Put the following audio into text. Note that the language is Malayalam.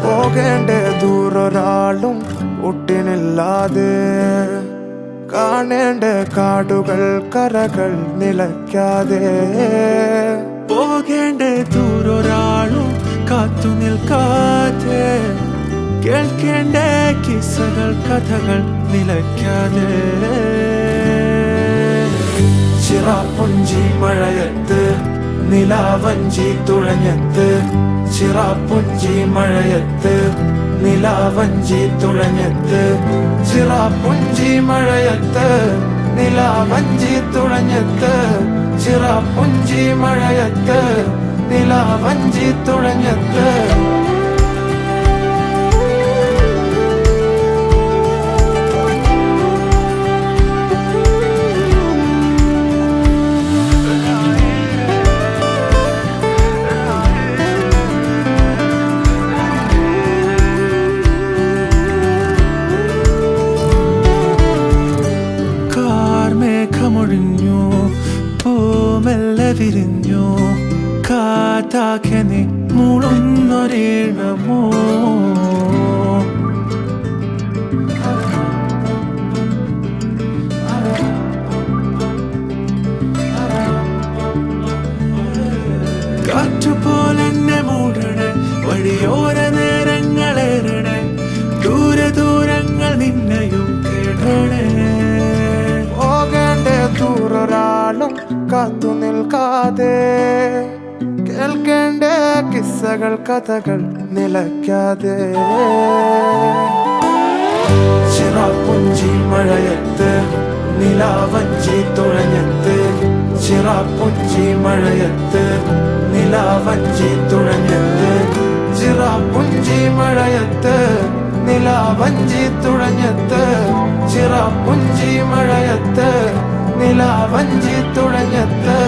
പോകേണ്ട ദൂരൊരാളും ഒട്ടിനില്ലാതെ കാണേണ്ട കാടുകൾ കരകൾ നിലയ്ക്കാതെ പോകേണ്ട ദൂരൊരാളും കാത്തു നിൽക്കാതെ കേൾക്കേണ്ട കിസ്സകൾ കഥകൾ നിലയ്ക്കാതെ ചിറാപ്പുഞ്ചി മഴയത്ത് നിലാവഞ്ചി തുഴഞ്ഞത്ത് ചിറാപ്പുഞ്ചി മഴയത്ത് നിലാവഞ്ചി തുഴഞ്ഞത്ത് ചിറാപ്പുഞ്ചി മഴയത്ത് നിലാവഞ്ചി തുഴഞ്ഞത്ത് ചിറാപ്പുഞ്ചി മഴയത്ത് നിലാവഞ്ചി തുഴഞ്ഞത്ത് മേഘമൊഴിഞ്ഞു പൂമെല്ലെ വിരിഞ്ഞു കാറ്റാകെ നീ മൂളുന്നൊരീണമോ കാറ്റുപോലെന്നെ മൂടണേ വഴിയോര നേരങ്ങളേറണേ ദൂരെ ദൂരങ്ങൾ നിന്നെയും കേടണേ ദൂരൊരാളും കാത്തു നിൽക്കാതെ കേൾക്കേണ്ട കിസ്സകൾ കഥകൾ നിലയ്ക്കാതെ ചിറാപ്പുഞ്ചി മഴയത്ത് നിലാവഞ്ചി തുഴഞ്ഞത്ത് ചിറാപ്പുഞ്ചി മഴയത്ത് നിലാവഞ്ചി തുഴഞ്ഞത്ത് ചിറാപ്പുഞ്ചി മഴയത്ത് നിലാവഞ്ചി തുഴഞ്ഞത്ത് ചിറാപ്പുഞ്ചി മഴയത്ത് നിലാവഞ്ചി തുഴഞ്ഞത്ത്